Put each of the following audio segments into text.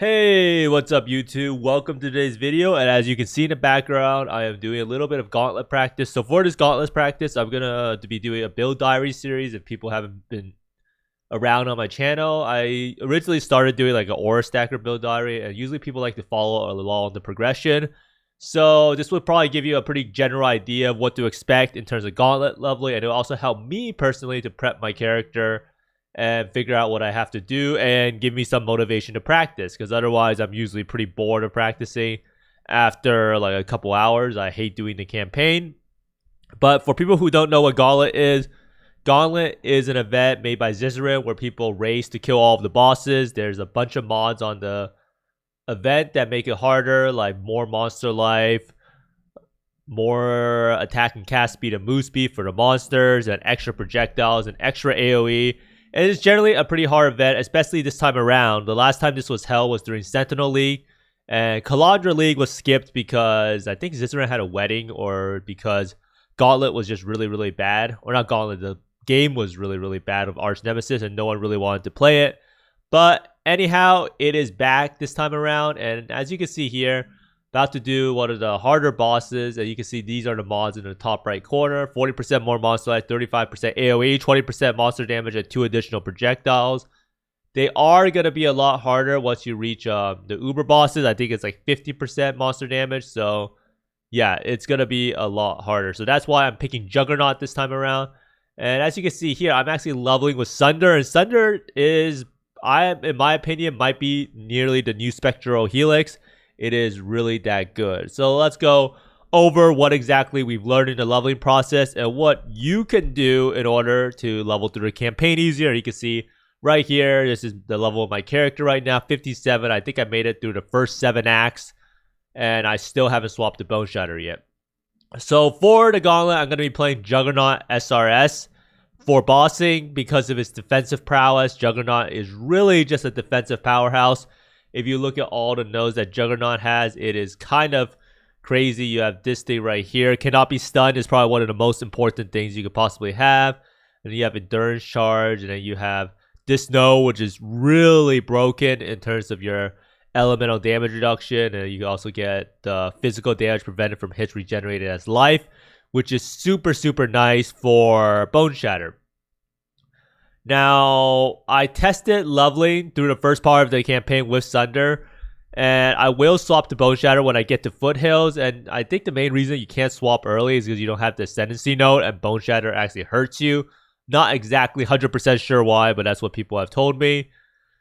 Hey, what's up YouTube? Welcome to today's video, and as you can see in the background, I am doing a little bit of Gauntlet practice. So for this Gauntlet practice, I'm gonna be doing a build diary series. If people haven't been around on my channel, I originally started doing like an aura stacker build diary, and usually people like to follow along the progression. So this would probably give you a pretty general idea of what to expect in terms of Gauntlet leveling, and it will also help me personally to prep my character and figure out what I have to do and give me some motivation to practice, because otherwise I'm usually pretty bored of practicing after like a couple hours. I hate doing the campaign. But for people who don't know what Gauntlet is an event made by Zizarin where people race to kill all of the bosses. There's a bunch of mods on the event that make it harder, like more monster life, more attack and cast speed and move speed for the monsters, and extra projectiles and extra AoE. And it's generally a pretty hard event, especially this time around. The last time this was held was during Sentinel League, and Calandra League was skipped because I think Zizarin had a wedding, or because Gauntlet was just really, really bad. Or not Gauntlet, the game was really, really bad with Arch Nemesis, and no one really wanted to play it. But anyhow, it is back this time around, and as you can see here, about to do one of the harder bosses, and you can see these are the mods in the top right corner. 40% more monster life, 35% AoE, 20% monster damage, and 2 additional projectiles. They are going to be a lot harder once you reach the Uber bosses. I think it's like 50% monster damage, so yeah, it's going to be a lot harder. So that's why I'm picking Juggernaut this time around. And as you can see here, I'm actually leveling with Sunder, and Sunder is, in my opinion, might be nearly the new Spectral Helix. It is really that good. So let's go over what exactly we've learned in the leveling process and what you can do in order to level through the campaign easier. You can see right here, this is the level of my character right now, 57. I think I made it through the first 7 acts, and I still haven't swapped the Bone Shatter yet. So for the Gauntlet, I'm going to be playing Juggernaut SRS. For bossing, because of its defensive prowess, Juggernaut is really just a defensive powerhouse. If you look at all the nodes that Juggernaut has, it is kind of crazy. You have this thing right here. Cannot be stunned is probably one of the most important things you could possibly have. And then you have Endurance Charge, and then you have this node, which is really broken in terms of your elemental damage reduction. And you also get the physical damage prevented from hits regenerated as life, which is super, super nice for Bone Shatter. Now, I tested leveling through the first part of the campaign with Sunder, and I will swap to Bone Shatter when I get to Foothills. And I think the main reason you can't swap early is because you don't have the Ascendancy node, and Bone Shatter actually hurts you. Not exactly 100% sure why, but that's what people have told me.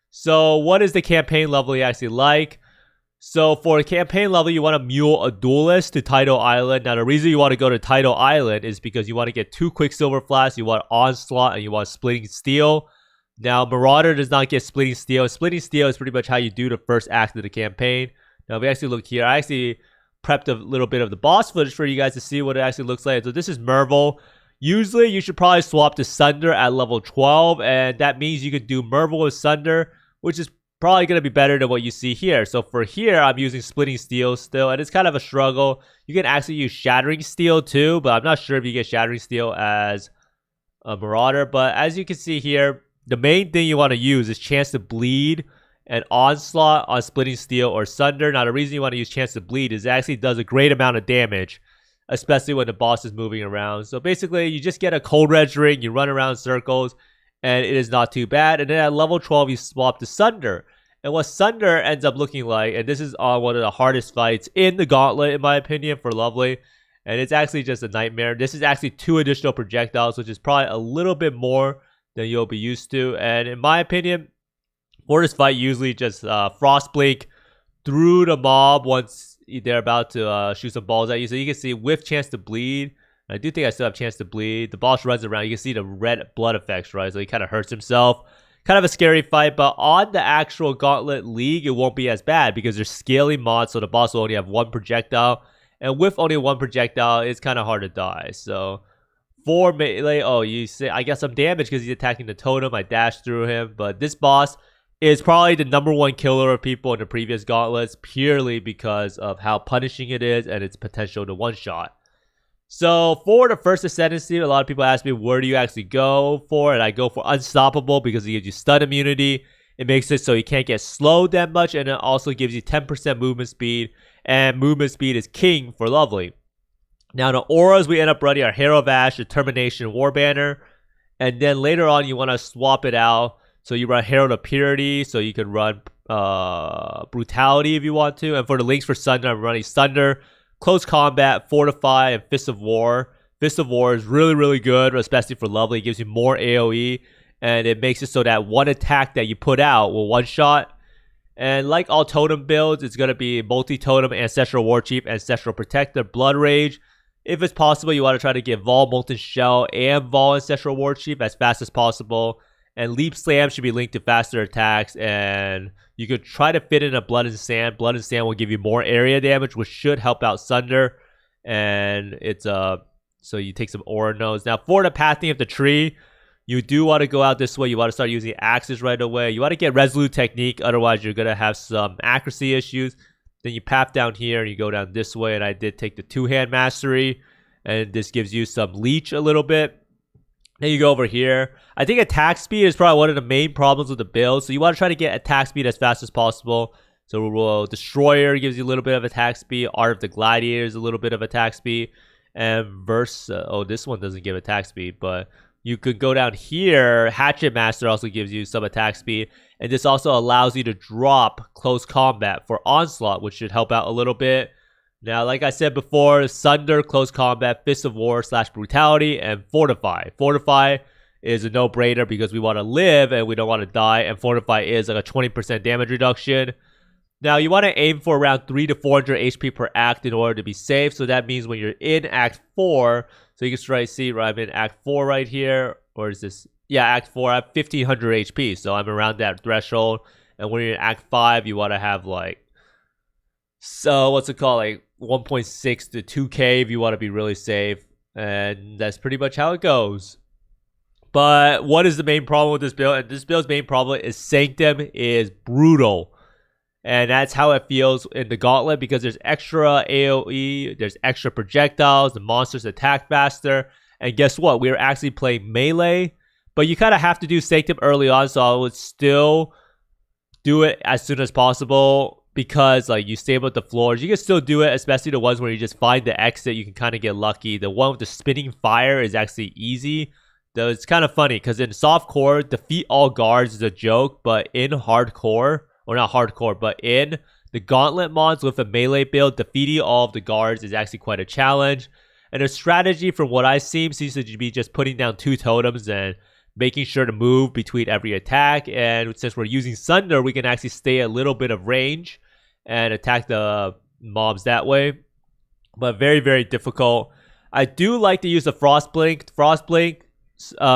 So what is the campaign leveling actually like? So for a campaign level, you want to mule a duelist to Tidal Island. Now, the reason you want to go to Tidal Island is because you want to get 2 Quicksilver Flasks, you want Onslaught, and you want Splitting Steel. Now, Marauder does not get Splitting Steel. Splitting Steel is pretty much how you do the first act of the campaign. Now, if we actually look here, I actually prepped a little bit of the boss footage for you guys to see what it actually looks like. So this is Mervil. Usually, you should probably swap to Sunder at level 12, and that means you could do Mervil with Sunder, which is probably going to be better than what you see here. So for here, I'm using Splitting Steel still, and it's kind of a struggle. You can actually use Shattering Steel too, but I'm not sure if you get Shattering Steel as a Marauder. But as you can see here, the main thing you want to use is Chance to Bleed and Onslaught on Splitting Steel or Sunder. Now, the reason you want to use Chance to Bleed is it actually does a great amount of damage, especially when the boss is moving around. So basically, you just get a Cold Red Ring, you run around in circles, and it is not too bad. And then at level 12, you swap to Sunder. And what Sunder ends up looking like, and this is on one of the hardest fights in the Gauntlet, in my opinion, for leveling. And it's actually just a nightmare. This is actually 2 additional projectiles, which is probably a little bit more than you'll be used to. And in my opinion, for this fight, usually just Frost Blink through the mob once they're about to shoot some balls at you. So you can see with Chance to Bleed, I do think I still have Chance to Bleed. The boss runs around. You can see the red blood effects, right? So he kind of hurts himself. Kind of a scary fight, but on the actual Gauntlet League, it won't be as bad because there's scaling mods, so the boss will only have 1 projectile. And with only 1 projectile, it's kind of hard to die. So for melee, oh, you say I got some damage because he's attacking the totem. I dashed through him, but this boss is probably the #1 killer of people in the previous Gauntlets purely because of how punishing it is and its potential to one-shot. So for the first Ascendancy, a lot of people ask me, where do you actually go for? And I go for Unstoppable because it gives you stun immunity. It makes it so you can't get slowed that much, and it also gives you 10% movement speed, and movement speed is king for Lovely. Now the auras, we end up running our Hero of Ash, Determination, War Banner, and then later on you want to swap it out. So you run Herald of Purity, so you can run Brutality if you want to. And for the links for Sunder, I'm running Sunder, Close Combat, Fortify, and Fist of War. Fist of War is really, really good, especially for Lovely. It gives you more AoE, and it makes it so that one attack that you put out will one-shot. And like all totem builds, it's going to be multi-totem, Ancestral War Chief, Ancestral Protector, Blood Rage. If it's possible, you want to try to get Vol, Molten Shell, and Vol Ancestral War Chief as fast as possible. And Leap Slam should be linked to faster attacks, and you could try to fit in a Blood and Sand. Blood and Sand will give you more area damage, which should help out Sunder. And it's so you take some Aura Nodes. Now for the pathing of the tree, you do want to go out this way. You want to start using axes right away. You want to get Resolute Technique, otherwise you're going to have some accuracy issues. Then you path down here and you go down this way, and I did take the two-hand mastery, and this gives you some leech a little bit. Then you go over here. I think attack speed is probably one of the main problems with the build, so you want to try to get attack speed as fast as possible. So Destroyer gives you a little bit of attack speed. Art of the Gladiator is a little bit of attack speed. And Versa, oh, this one doesn't give attack speed, but you could go down here. Hatchet Master also gives you some attack speed. And this also allows you to drop Close Combat for Onslaught, which should help out a little bit. Now, like I said before, Sunder, Close Combat, Fist of War / Brutality, and Fortify. Fortify is a no-brainer because we want to live and we don't want to die. And Fortify is like a 20% damage reduction. Now, you want to aim for around 300 to 400 HP per act in order to be safe. So that means when you're in Act 4, so you can try to see, right, I'm in Act 4 right here. Or is this? Yeah, Act 4, I have 1500 HP. So I'm around that threshold. And when you're in Act 5, you want to have like, so what's it called? Like 1.6 to 2k if you want to be really safe. And that's pretty much how it goes. But what is the main problem with this build? And this build's main problem is Sanctum is brutal. And that's how it feels in the Gauntlet, because there's extra AoE, there's extra projectiles, the monsters attack faster. And guess what? We are actually playing melee, but you kind of have to do Sanctum early on, so I would still do it as soon as possible, because like you stable with the floors. You can still do it, especially the ones where you just find the exit. You can kind of get lucky. The one with the spinning fire is actually easy. Though it's kind of funny, because in softcore, defeat all guards is a joke, but in hardcore, or not hardcore, but in the Gauntlet mods with a melee build, defeating all of the guards is actually quite a challenge. And the strategy, from what I've seen, seems to be just putting down 2 totems and making sure to move between every attack. And since we're using Sunder, we can actually stay a little bit of range and attack the mobs that way. But very, very difficult. I do like to use the Frost Blink. Frost Blink,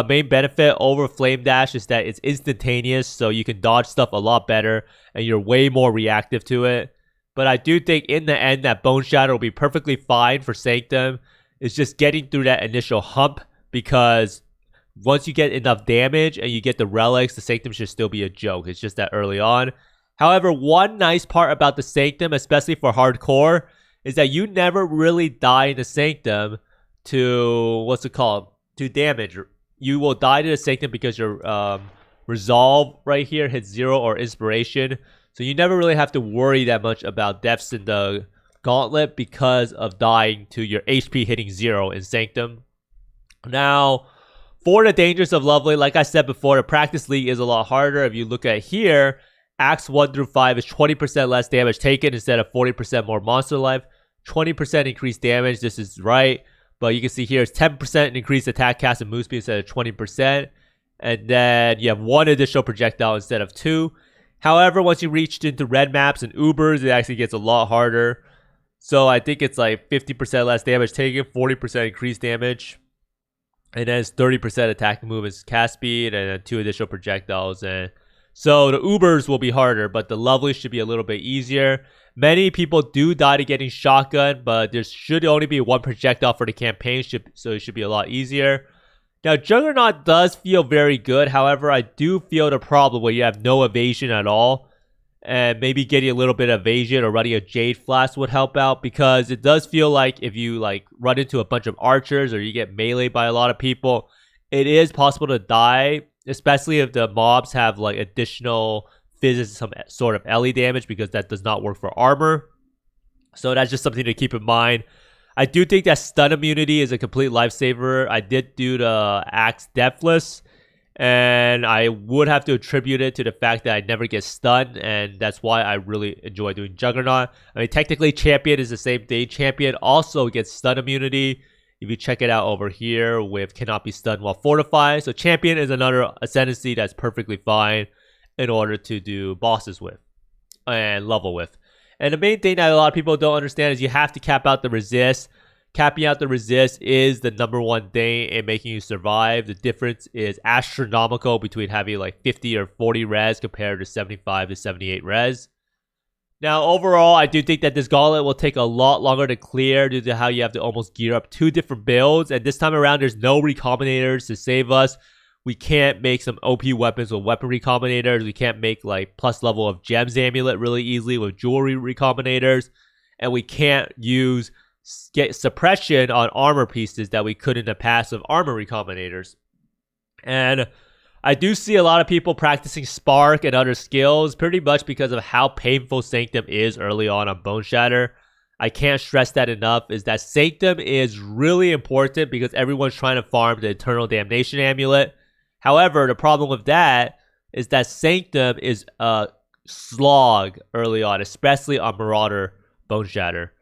main benefit over Flame Dash is that it's instantaneous, so you can dodge stuff a lot better and you're way more reactive to it. But I do think in the end that Bone Shatter will be perfectly fine for Sanctum. It's just getting through that initial hump, because once you get enough damage and you get the relics, the Sanctum should still be a joke. It's just that early on. However, one nice part about the Sanctum, especially for hardcore, is that you never really die in the Sanctum to, what's it called, to damage. You will die to the Sanctum because your resolve right here hits 0 or inspiration. So you never really have to worry that much about deaths in the Gauntlet because of dying to your HP hitting 0 in Sanctum. Now, for the dangers of Lovely, like I said before, the Practice League is a lot harder. If you look at here, Acts 1 through 5 is 20% less damage taken instead of 40% more monster life. 20% increased damage, this is right. But you can see here it's 10% increased attack, cast, and move speed instead of 20%. And then you have 1 additional projectile instead of 2. However, once you reach into red maps and Ubers, it actually gets a lot harder. So I think it's like 50% less damage taken, 40% increased damage. And then it's 30% attack and move and cast speed, and then 2 additional projectiles. And so the Ubers will be harder, but the Lovely should be a little bit easier. Many people do die to getting shotgun, but there should only be 1 projectile for the campaign, so it should be a lot easier. Now, Juggernaut does feel very good. However, I do feel the problem where you have no evasion at all. And maybe getting a little bit of evasion or running a Jade Flask would help out, because it does feel like if you like run into a bunch of archers or you get melee by a lot of people, it is possible to die especially if the mobs have like additional physics, some sort of LE damage, because that does not work for armor. So that's just something to keep in mind. I do think that stun immunity is a complete lifesaver. I did do the Axe Deathless, and I would have to attribute it to the fact that I never get stunned, and that's why I really enjoy doing Juggernaut. I mean, technically, Champion is the same thing. Champion also gets stun immunity. If you check it out over here with cannot be stunned while fortified. So Champion is another ascendancy that's perfectly fine in order to do bosses with and level with. And the main thing that a lot of people don't understand is you have to cap out the resist. Capping out the resist is the #1 thing in making you survive. The difference is astronomical between having like 50 or 40 res compared to 75 to 78 res. Now, overall, I do think that this gauntlet will take a lot longer to clear due to how you have to almost gear up 2 different builds. And this time around, there's no recombinators to save us. We can't make some OP weapons with weapon recombinators. We can't make like plus level of gems amulet really easily with jewelry recombinators. And we can't use get suppression on armor pieces that we could in the past with armor recombinators. And I do see a lot of people practicing Spark and other skills pretty much because of how painful Sanctum is early on Bone Shatter. I can't stress that enough, is that Sanctum is really important because everyone's trying to farm the Eternal Damnation Amulet. However, the problem with that is that Sanctum is a slog early on, especially on Marauder Bone Shatter.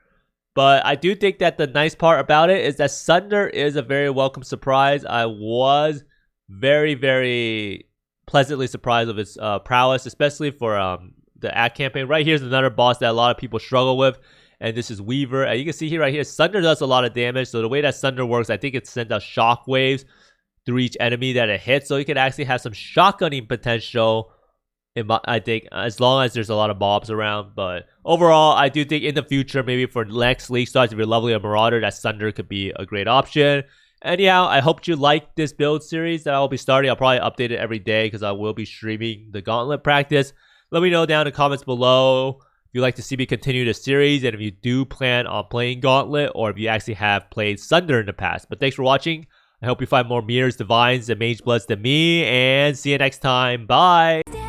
But I do think that the nice part about it is that Sunder is a very welcome surprise. I was very, very pleasantly surprised of its prowess, especially for the ACT campaign. Right here's another boss that a lot of people struggle with, and this is Weaver. And you can see here, right here, Sunder does a lot of damage. So the way that Sunder works, I think it sends out shockwaves through each enemy that it hits. So you can actually have some shotgunning potential, I think, as long as there's a lot of mobs around. But overall, I do think in the future, maybe for next League starts, if you're leveling a Marauder, that Sunder could be a great option. Anyhow, I hope you like this build series that I'll be starting. I'll probably update it every day because I will be streaming the Gauntlet practice. Let me know down in the comments below if you'd like to see me continue the series, and if you do plan on playing Gauntlet, or if you actually have played Sunder in the past. But thanks for watching. I hope you find more Mirrors, Divines, and Mage Bloods than me, and see you next time. Bye!